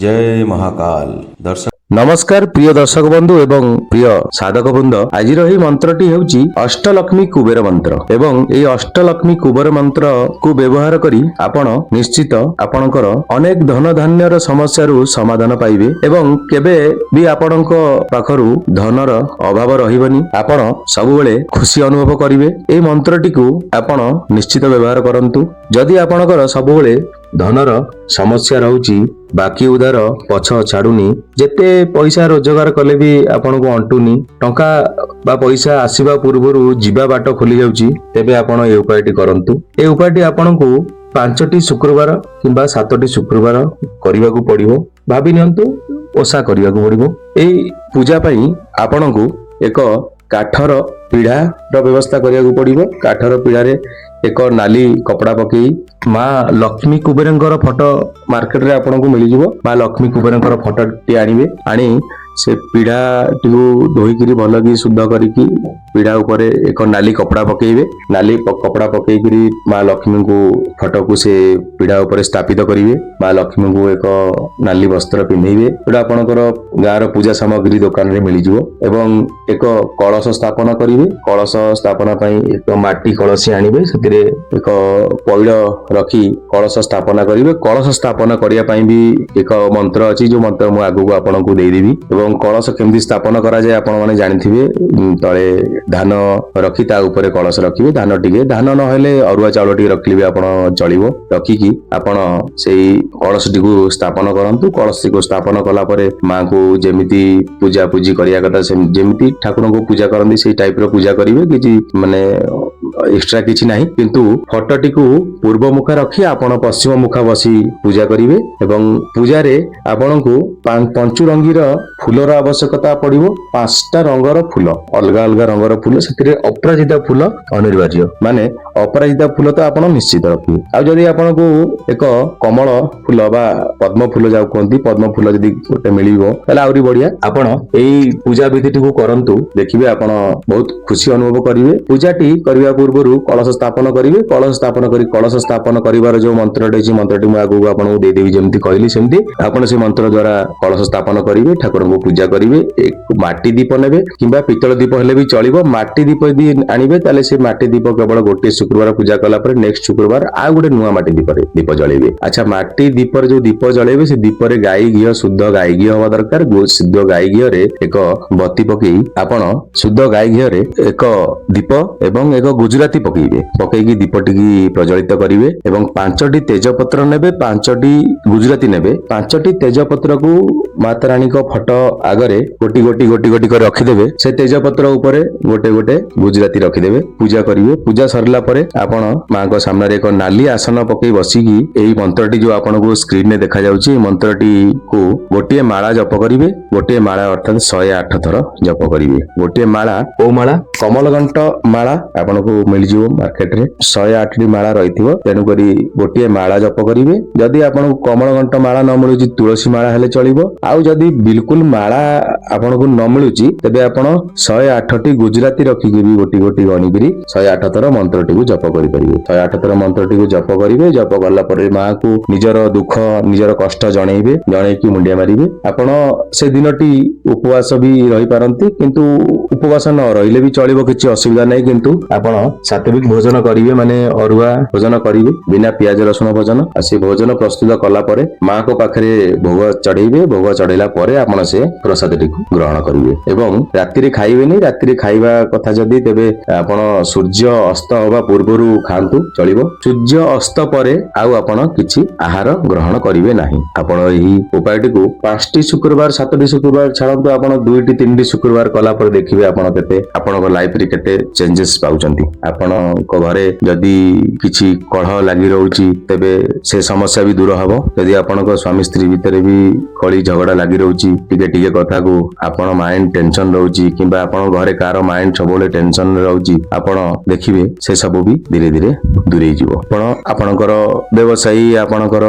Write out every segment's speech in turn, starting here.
जय महाकाल। दर्शक नमस्कार प्रिय दर्शक बंधु एवं प्रिय साधक वृंद। आज यही मंत्रटी हेउची अष्टलक्ष्मी कुबेर मंत्र एवं এই अष्टलक्ष्मी कुबेर मंत्र को व्यवहार करी आपण निश्चित आपणकर अनेक धन धान्यर समस्यारू समाधान पाइबे एवं केबे भी आपणक पाखरू धनर अभाव रहिबनी। आपण सबुबेले खुशी अनुभव करिवे। এই मंत्रटी को आपण निश्चित व्यवहार करंतु। जदि आपणकर सबुबेले धनर समस्या रहउची बाकी उधार पछ छाड़ुनी जेते पैसा रोजगार कले भी आपण को अंटुनी टंका बा पैसा आसीबा पूर्वरु जीवा बाट खोली जाउची तेबे आपण ए उपायटी करंतु। ए उपायटी आपण को 5टी शुक्रवार किंबा 7टी शुक्रवार करिवाकू पड़िबो। भाबी नियंतु ओसा करिवाकू पड़िबो। एई पूजा पई आपण को एक काठर पीढ़ा व्यवस्था करिवाकू पड़िबो। काठर पीढ़ारे एक नाली कपड़ा पकई माँ लक्ष्मी कुबेरंकर फोटो मार्केट रे आपन को मिल जिवो। माँ लक्ष्मी कुबेरंकर फोटो टी आनिबे। आनी से पीढ़ा टी धोईकरी भल की शुद्ध करिकी पीढ़ा ऊपर एक नाली कपड़ा पकेइबे। नाली कपड़ा पकेइकरी माँ लक्ष्मी को फोटो को से पीढ़ा ऊपर स्थापित करिवे। माँ लक्ष्मी को एक नाली वस्त्र पिंधेइबे। एटा आपनकर गाँर पूजा सामग्री दुकान रे मिल जिवो एवं एक कलश स्थापन करिवे। कलश स्थापना पई एक माटी कलसी आनिबे। सेतिरे एक पैड़ रखी कलश स्थापना करिवे। कलश स्थापना करिया पई भी एक मंत्र अछि जो मंत्र मु आगु को आपन को देई देबी। एवं कलश केमती स्थापन करा जाय आपण माने जानिथिबे। तळे धान रखी ता ऊपर कलश रखिबे। धान टिके धान न हेले अरुआ चाउल टिके रखलिबे आपण चलिबो। रखिकी आपण सेई कलश टिकु स्थापन करंतु। कलश टिकु स्थापन कला परे मां को जेमिति पूजा पूजी करिया कथा जेमिति ठाकुर को पूजा करंदी सेई टाइप रो पूजा करिवे। किछि माने एक्स्ट्रा किछि नाही। किंतु फोटो टिकु पूर्व मुखा रखी आपण पश्चिम मुखा बसी पूजा करिवे। एवं पूजा रे आपण को पंचु रंगीर फूलर आवश्यकता पड़िबो। 5टा रंगर फूल अलगा अलगा रंगर फूल सेतिरे अपराजिता फूल अनिवार्य। माने अपराजिता फूल तो आपण निश्चित रखिबे। आ जदि आपण को एक कमल फूल बा पद्म फूल जाउ कोंती पद्म फूल जदि गोटे मिलिबो तले आउरी बढ़िया। आपण एई पूजा विधिटी को करंतु देखिबे आपण बहुत खुशी अनुभव करिवे। पूजाटी करिवा पूर्वरु कलश स्थापन करिवे। कलश स्थापन करी कलश स्थापन करिवार जो मंत्रटी अछि मंत्रटी मु आगु आपण को देई देबी। जेमति कहली सेमति आपण से मंत्र द्वारा कलश स्थापन करिवे। ठाकुर को पूजा करिवे। एक माटी दीप नेबे किंबा पितल दीप हेले भी चलिबो। माटी दीप यदि आनिबे ताले से माटी दीप केवल गोटे शुक्रवार पूजा कला पर नेक्स्ट शुक्रवार आ गोटे नुआ माटी दीप रे दीप जळेबे। अच्छा माटी दीप रे जो दीप जळेबे से दीप रे गाई घियो शुद्ध गाई घियो हवा दरकार। शुद्ध गाई घियो रे एक बत्ती पकेई आपण शुद्ध गाई घियो रे एक दीप एवं एक गुजराती पकेइबे। पकेइकी दीपटी की प्रज्वलित करिवे एवं 5टी तेजपत्र नेबे। 5टी गुजराती नेबे। 5टी तेजपत्र को माता रानी को फोटो आगरे गोटी गोटी गोटी गोटी कर रखिदेबे। से तेजपत्र ऊपर गोटे गोटे गुजराती रखिदेबे। पूजा करिवे। पूजा सरला परे आपण मां को सामने रे एक नाली आसन पकई बसिकी एई मंत्रटी जो आपण को स्क्रीन में देखा जाउची मंत्रटी को गोटे माला जप करिवे। गोटे माला अर्थात 108 थर जप करिवे। गोटे माला ओ माला कमलगंट माला आपण को मिल जिवो मार्केट रे। 108 टी माला रहिथिबो। तेनु करी गोटे माला जप करिवे। जदि आपण को कमलगंट माला न मिलुची तुलसी माला हेले चलिबो। आउ जदि बिल्कुल माला आपण को न मिलुची तबे आपण 108 टी गुजराती रखिकी भी गोटी गोटी गणिगिरी 108 थर मंत्रटी को जप करि परिबे। 108 थर मंत्रटी को जप करिवे। जप करला परे मां को निजर दुख निजर कष्ट जणैबे। जणैकी मुंडिया मारिबे। आपण से दिनटी उपवास भी रहि पारंती। किंतु उपवास न रहिले भी चलिबो। किछि असुविधा नै। किंतु आपण सात्विक भोजन करिवे माने अरुआ भोजन करिवे बिना प्याज रसुण भोजन। आसी भोजन प्रस्तुत कला परे मां को पाखरे भोग चढ़ेइबे। भोग चढ़ेला परे आपण से प्रसादटी ग्रहण करिवे एवं रात्रि खाइबेनी। रात्रि खाइबा कथा जदि तेबे आपण सूर्य अस्त होबा पूर्वरु खांतु चलिबो। सूर्य अस्त परे आउ आपण किछि आहार ग्रहण करिवे नाही। आपण एही उपायटी को 5टी शुक्रवार 7टी शुक्रवार छाडंतु आपण 2टी 3टी शुक्रवार कला पर देखिबे आपण केते आपण लाइफ रे केते चेंजेस पाउचंती। आपण को घरे जदि किछि कलह लागि रहउची तेबे से समस्या भी दूर हबो। यदि आपण को स्वामी स्त्री भितर भी कली झगड़ा लागि रहउची टिके टिके कथा को आपण माइंड टेंशन रहउची किंबा आपण घरे कार माइंड सबले टेंशन रहउची आपण देखिबे से सब भी धीरे धीरे दूरे जीवो। आपण आपणकर व्यवसायी आपणकर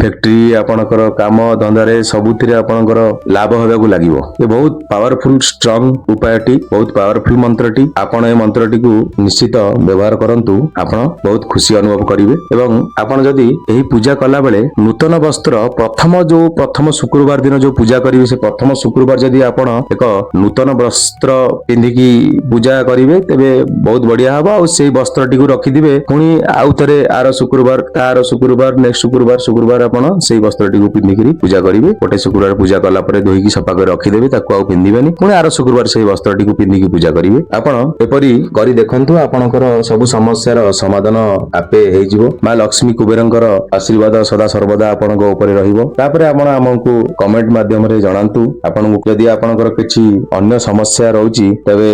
फैक्ट्री आपणकर काम धंदा रे सबुथिरे आपणकर लाभ होबाकू लागिवो। ये बहुत पावरफुल स्ट्रांग उपायटी बहुत पावरफुल मंत्रटी। आपण ए मंत्रटी को ନିଶ୍ଚିତ ବ୍ୟବହାର କରନ୍ତୁ। ଆପଣ ବହୁତ ଖୁସି ଅନୁଭବ କରିବେ ଏବଂ ଆପଣ ଯଦି ଏହି ପୂଜା କଲା ବେଳେ ନୂତନ ବସ୍ତ୍ର ପ୍ରଥମ ଶୁକ୍ରବାର ଦିନ ଯୋଉ ପୂଜା କରିବେ ସେ ପ୍ରଥମ ଶୁକ୍ରବାର ଯଦି ଆପଣ ଏକ ନୂତନ ବସ୍ତ୍ର ପିନ୍ଧିକି ପୂଜା କରିବେ ତେବେ ବହୁତ ବଢିଆ ହବ। ଆଉ ସେଇ ବସ୍ତ୍ରଟିକୁ ରଖିଥିବେ ପୁଣି ଆଉ ଥରେ ଆର ଶୁକ୍ରବାର ତାର ଶୁକ୍ରବାର ନେକ୍ସଟ ଶୁକ୍ରବାର ଆପଣ ସେଇ ବସ୍ତ୍ରଟିକୁ ପିନ୍ଧିକିରି ପୂଜା କରିବେ। ଗୋଟେ ଶୁକ୍ରବାର ପୂଜା କଲା ପରେ ଧୋଇକି ସଫା କରି ରଖିଦେବେ, ତାକୁ ଆଉ ପିନ୍ଧିବେନି। ପୁଣି ଆର ଶୁକ୍ରବାର ସେଇ ବସ୍ତ୍ରଟିକୁ ପିନ୍ଧିକି ପୂଜା କରିବେ। ଆପଣ ଏପରି କରି ଦେଖନ୍ତୁ, ଆପଣଙ୍କର ସବୁ ସମସ୍ୟାର ସମାଧାନ ଆପେ ହେଇଯିବ। ମା ଲକ୍ଷ୍ମୀ କୁବେରଙ୍କର ଆଶୀର୍ବାଦ ସଦା ସର୍ବଦା ଆପଣଙ୍କ ଉପରେ ରହିବ। ତାପରେ ଆପଣ ଆମକୁ କମେଣ୍ଟ ମାଧ୍ୟମରେ ଜଣାନ୍ତୁ। ଆପଣଙ୍କୁ ଯଦି ଆପଣଙ୍କର କିଛି ଅନ୍ୟ ସମସ୍ୟା ରହୁଛି ତେବେ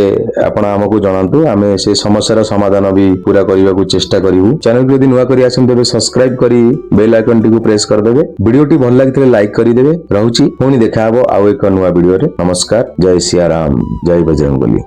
ଆପଣ ଆମକୁ ଜଣାନ୍ତୁ। ଆମେ ସେ ସମସ୍ୟାର ସମାଧାନ ବି ପୁରା କରିବାକୁ ଚେଷ୍ଟା କରିବୁ। ଚ୍ୟାନେଲକୁ ଯଦି ନୂଆ କରି ଆସନ୍ତି ତେବେ ସବସ୍କ୍ରାଇବ କରି ବେଲ ଆଇକନଟିକୁ ପ୍ରେସ କରିଦେବେ। ଭିଡିଓଟି ଭଲ ଲାଗିଥିଲେ ଲାଇକ୍ କରିଦେବେ। ରହୁଛି, ପୁଣି ଦେଖାହବ ଆଉ ଏକ ନୂଆ ଭିଡିଓରେ। ନମସ୍କାର, ଜୟ ସିୟା ରାମ, ଜୟ ବଜରଙ୍ଗବଲି।